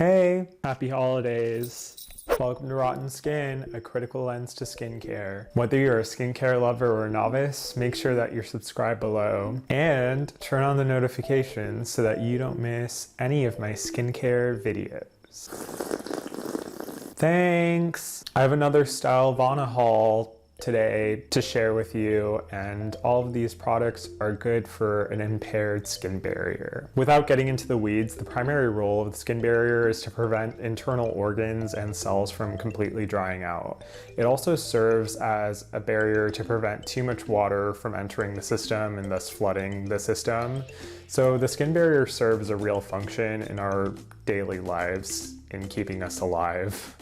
Hey, happy holidays. Welcome to Rotten Skin, a critical lens to skincare. Whether you're a skincare lover or a novice, make sure that you're subscribed below and turn on the notifications so that you don't miss any of my skincare videos. Thanks! I have another Stylovana haul today to share with you, and all of these products are good for an impaired skin barrier. Without getting into the weeds, the primary role of the skin barrier is to prevent internal organs and cells from completely drying out. It also serves as a barrier to prevent too much water from entering the system and thus flooding the system. So the skin barrier serves a real function in our daily lives in keeping us alive.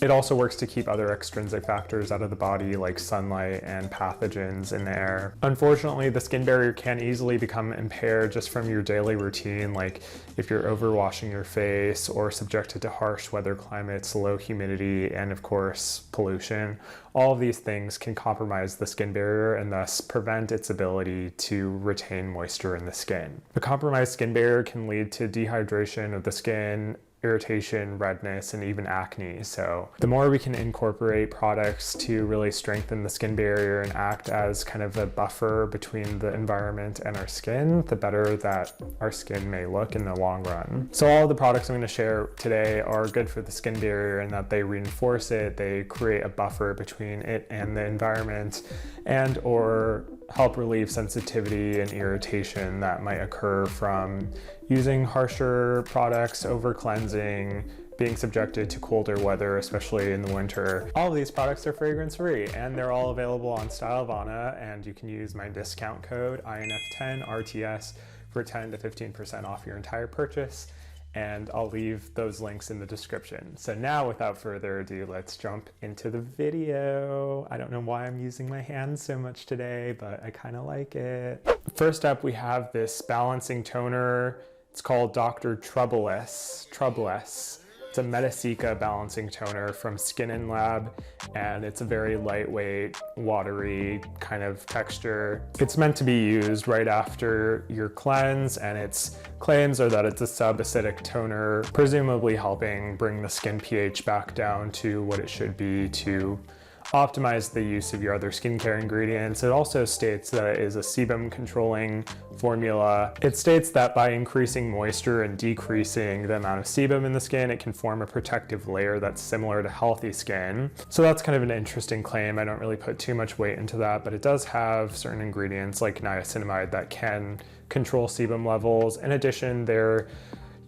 It also works to keep other extrinsic factors out of the body like sunlight and pathogens in the air. Unfortunately, the skin barrier can easily become impaired just from your daily routine, like if you're overwashing your face or subjected to harsh weather climates, low humidity, and of course, pollution. All of these things can compromise the skin barrier and thus prevent its ability to retain moisture in the skin. A compromised skin barrier can lead to dehydration of the skin, irritation, redness, and even acne. So the more we can incorporate products to really strengthen the skin barrier and act as kind of a buffer between the environment and our skin, the better that our skin may look in the long run. So all of the products I'm going to share today are good for the skin barrier in that they reinforce it, they create a buffer between it and the environment, and or help relieve sensitivity and irritation that might occur from using harsher products, over cleansing, being subjected to colder weather, especially in the winter. All of these products are fragrance free and they're all available on Stylovana, and you can use my discount code INF10RTS for 10 to 15% off your entire purchase. And I'll leave those links in the description. So now, without further ado, let's jump into the video. I don't know why I'm using my hands so much today, but I kind of like it. First up, we have this balancing toner. It's called Dr. Troubalis Troubles. It's a Medicica balancing toner from SKIN&LAB, and it's a very lightweight, watery kind of texture. It's meant to be used right after your cleanse, and its claims are that it's a sub-acidic toner, presumably helping bring the skin pH back down to what it should be to optimize the use of your other skincare ingredients. It also states that it is a sebum controlling formula. It states that by increasing moisture and decreasing the amount of sebum in the skin, it can form a protective layer that's similar to healthy skin. So that's kind of an interesting claim. I don't really put too much weight into that, but it does have certain ingredients like niacinamide that can control sebum levels. In addition, they're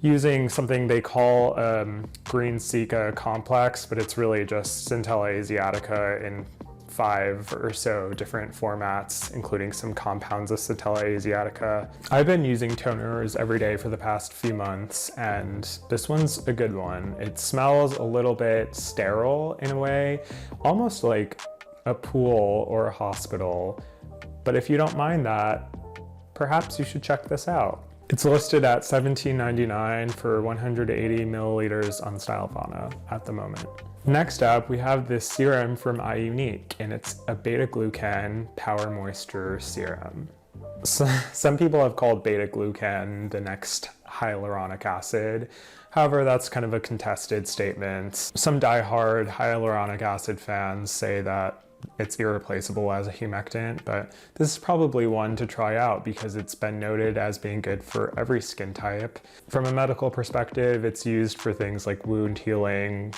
using something they call green Cica complex, but it's really just Centella asiatica in 5 or so different formats, including some compounds of Centella asiatica. I've been using toners every day for the past few months, and this one's a good one. It smells a little bit sterile in a way, almost like a pool or a hospital. But if you don't mind that, perhaps you should check this out. It's listed at $17.99 for 180 milliliters on Stylovana at the moment. Next up, we have this serum from iUNIK, and it's a beta-glucan power moisture serum. So, some people have called beta-glucan the next hyaluronic acid. However, that's kind of a contested statement. Some die-hard hyaluronic acid fans say that it's irreplaceable as a humectant, but this is probably one to try out because it's been noted as being good for every skin type. From a medical perspective, it's used for things like wound healing,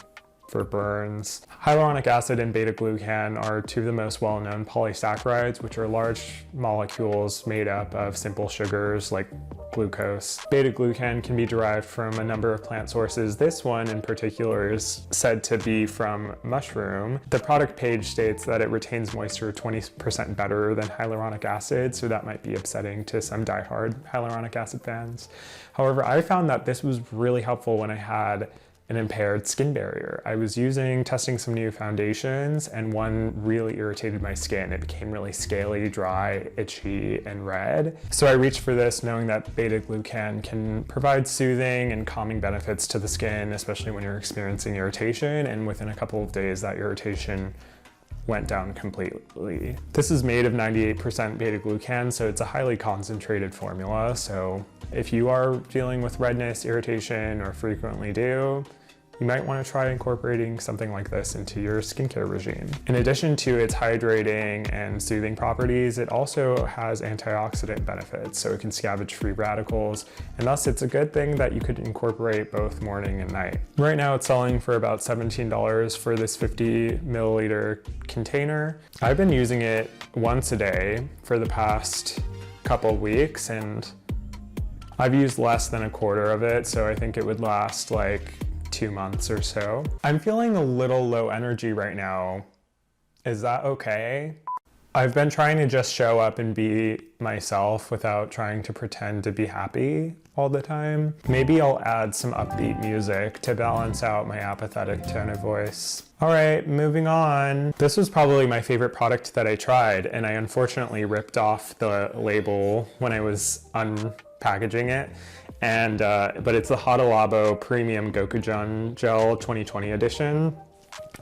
for burns. Hyaluronic acid and beta-glucan are two of the most well-known polysaccharides, which are large molecules made up of simple sugars like glucose. Beta-glucan can be derived from a number of plant sources. This one in particular is said to be from mushroom. The product page states that it retains moisture 20% better than hyaluronic acid, so that might be upsetting to some die-hard hyaluronic acid fans. However, I found that this was really helpful when I had an impaired skin barrier. I was testing some new foundations, and one really irritated my skin. It became really scaly, dry, itchy, and red. So I reached for this knowing that beta-glucan can provide soothing and calming benefits to the skin, especially when you're experiencing irritation, and within a couple of days that irritation went down completely. This is made of 98% beta-glucan, so it's a highly concentrated formula. So if you are dealing with redness, irritation, or frequently do, you might want to try incorporating something like this into your skincare regime. In addition to its hydrating and soothing properties, it also has antioxidant benefits, so it can scavenge free radicals, and thus it's a good thing that you could incorporate both morning and night. Right now it's selling for about $17 for this 50 milliliter container. I've been using it once a day for the past couple weeks, and I've used less than a quarter of it, so I think it would last like 2 months or so. I'm feeling a little low energy right now. Is that okay? I've been trying to just show up and be myself without trying to pretend to be happy all the time. Maybe I'll add some upbeat music to balance out my apathetic tone of voice. All right, moving on. This was probably my favorite product that I tried, and I unfortunately ripped off the label when I was unpackaging it. But it's the Hada Labo Premium Gokujyun Gel 2020 edition.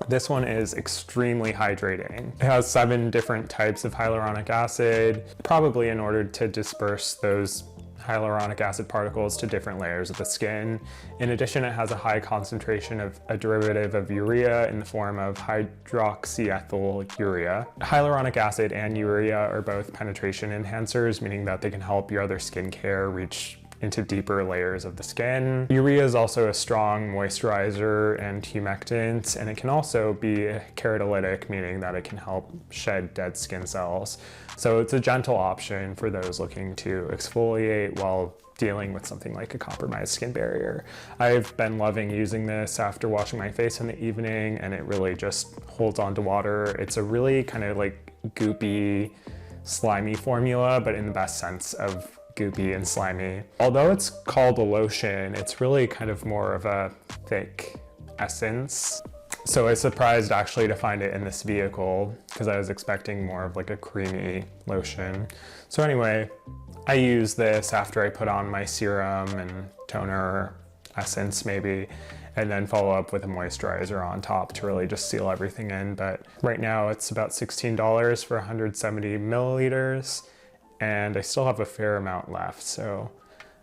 This one is extremely hydrating. It has 7 different types of hyaluronic acid, probably in order to disperse those hyaluronic acid particles to different layers of the skin. In addition, it has a high concentration of a derivative of urea in the form of hydroxyethyl urea. Hyaluronic acid and urea are both penetration enhancers, meaning that they can help your other skincare reach into deeper layers of the skin. Urea is also a strong moisturizer and humectant, and it can also be a keratolytic, meaning that it can help shed dead skin cells. So it's a gentle option for those looking to exfoliate while dealing with something like a compromised skin barrier. I've been loving using this after washing my face in the evening, and it really just holds on to water. It's a really kind of like goopy, slimy formula, but in the best sense of goopy and slimy. Although it's called a lotion, it's really kind of more of a thick essence. So I was surprised actually to find it in this vehicle because I was expecting more of like a creamy lotion. So anyway, I use this after I put on my serum and toner essence maybe, and then follow up with a moisturizer on top to really just seal everything in. But right now it's about $16 for 170 milliliters. And I still have a fair amount left, so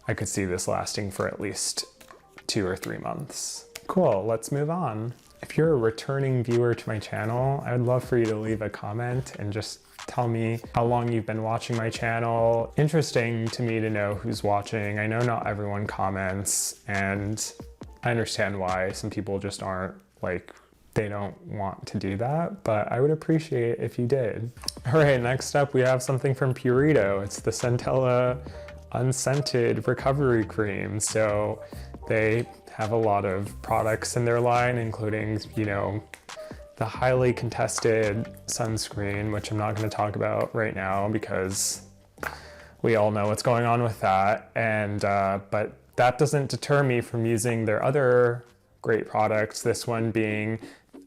I could see this lasting for at least 2 or 3 months. Cool, let's move on. If you're a returning viewer to my channel, I would love for you to leave a comment and just tell me how long you've been watching my channel. Interesting to me to know who's watching. I know not everyone comments, and I understand why. Some people just aren't like, they don't want to do that, but I would appreciate if you did. All right, next up we have something from Purito. It's the Centella Unscented Recovery Cream. So they have a lot of products in their line, including, you know, the highly contested sunscreen, which I'm not going to talk about right now because we all know what's going on with that. And but that doesn't deter me from using their other great products, this one being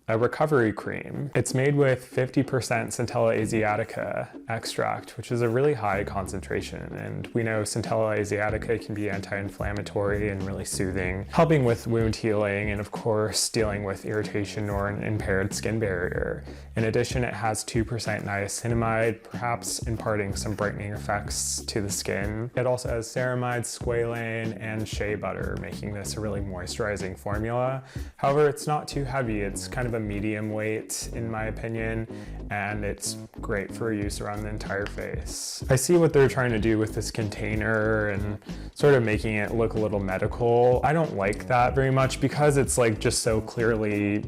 a recovery cream. It's made with 50% Centella Asiatica extract, which is a really high concentration. And we know Centella Asiatica can be anti-inflammatory and really soothing, helping with wound healing and of course dealing with irritation or an impaired skin barrier. In addition, it has 2% niacinamide, perhaps imparting some brightening effects to the skin. It also has ceramide, squalane, and shea butter, making this a really moisturizing formula. However, it's not too heavy. It's kind of a medium weight in my opinion, and it's great for use around the entire face. I see what they're trying to do with this container and sort of making it look a little medical. I don't like that very much because it's like just so clearly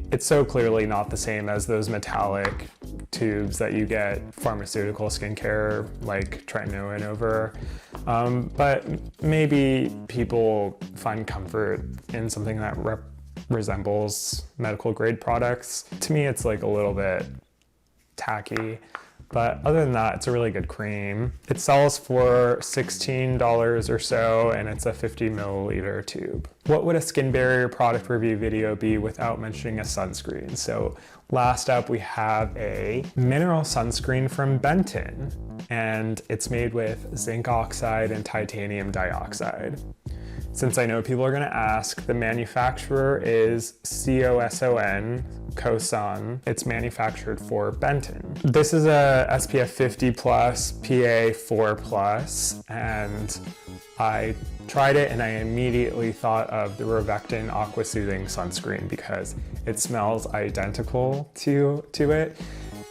not the same as those metallic tubes that you get pharmaceutical skincare like trying to win over. But maybe people find comfort in something that resembles medical grade products. To me, it's like a little bit tacky, but other than that, it's a really good cream. It sells for $16 or so, and it's a 50 milliliter tube. What would a skin barrier product review video be without mentioning a sunscreen? So last up, we have a mineral sunscreen from Benton, and it's made with zinc oxide and titanium dioxide. Since I know people are gonna ask, the manufacturer is COSON, Coson. It's manufactured for Benton. This is a SPF 50 plus, PA 4 plus, and I tried it and I immediately thought of the Rovectin Aqua Soothing Sunscreen because it smells identical to it.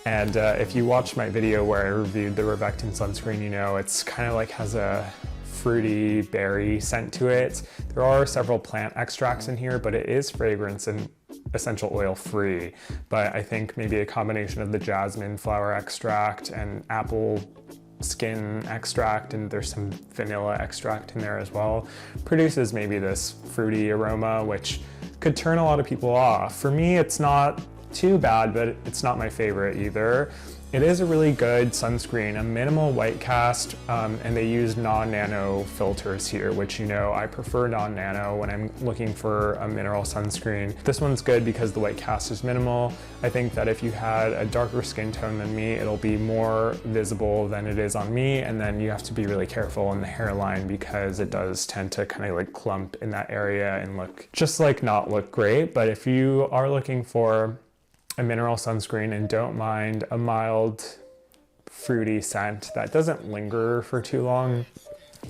And if you watched my video where I reviewed the Rovectin sunscreen, you know it's kind of like has a fruity berry scent to it. There are several plant extracts in here, but it is fragrance and essential oil free. But I think maybe a combination of the jasmine flower extract and apple skin extract, and there's some vanilla extract in there as well, produces maybe this fruity aroma, which could turn a lot of people off. For me, it's not too bad, but it's not my favorite either. It is a really good sunscreen, a minimal white cast, and they use non-nano filters here, which, you know, I prefer non-nano when I'm looking for a mineral sunscreen. This one's good because the white cast is minimal. I think that if you had a darker skin tone than me, it'll be more visible than it is on me, and then you have to be really careful in the hairline because it does tend to kind of like clump in that area and look just like not look great. But if you are looking for a mineral sunscreen and don't mind a mild fruity scent that doesn't linger for too long,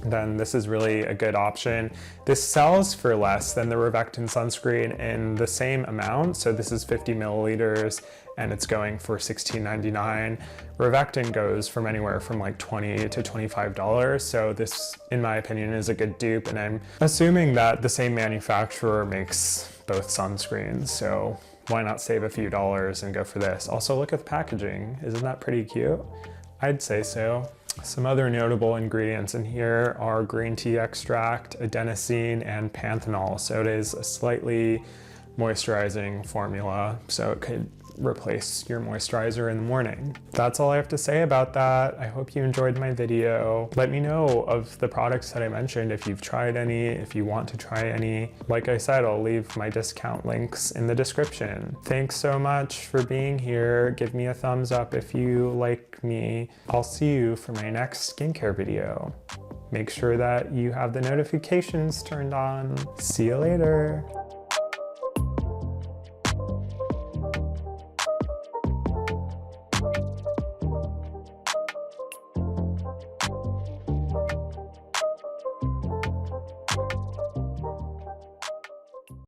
then this is really a good option. This sells for less than the Rovectin sunscreen in the same amount. So this is 50 milliliters and it's going for $16.99. Rovectin goes from anywhere from like $20 to $25. So this, in my opinion, is a good dupe. And I'm assuming that the same manufacturer makes both sunscreens. So why not save a few dollars and go for this? Also, look at the packaging. Isn't that pretty cute? I'd say so. Some other notable ingredients in here are green tea extract, adenosine, and panthenol. So it is a slightly moisturizing formula, so it could replace your moisturizer in the morning. That's all I have to say about that. I hope you enjoyed my video. Let me know of the products that I mentioned, if you've tried any, if you want to try any. Like I said, I'll leave my discount links in the description. Thanks so much for being here. Give me a thumbs up if you like me. I'll see you for my next skincare video. Make sure that you have the notifications turned on. See you later.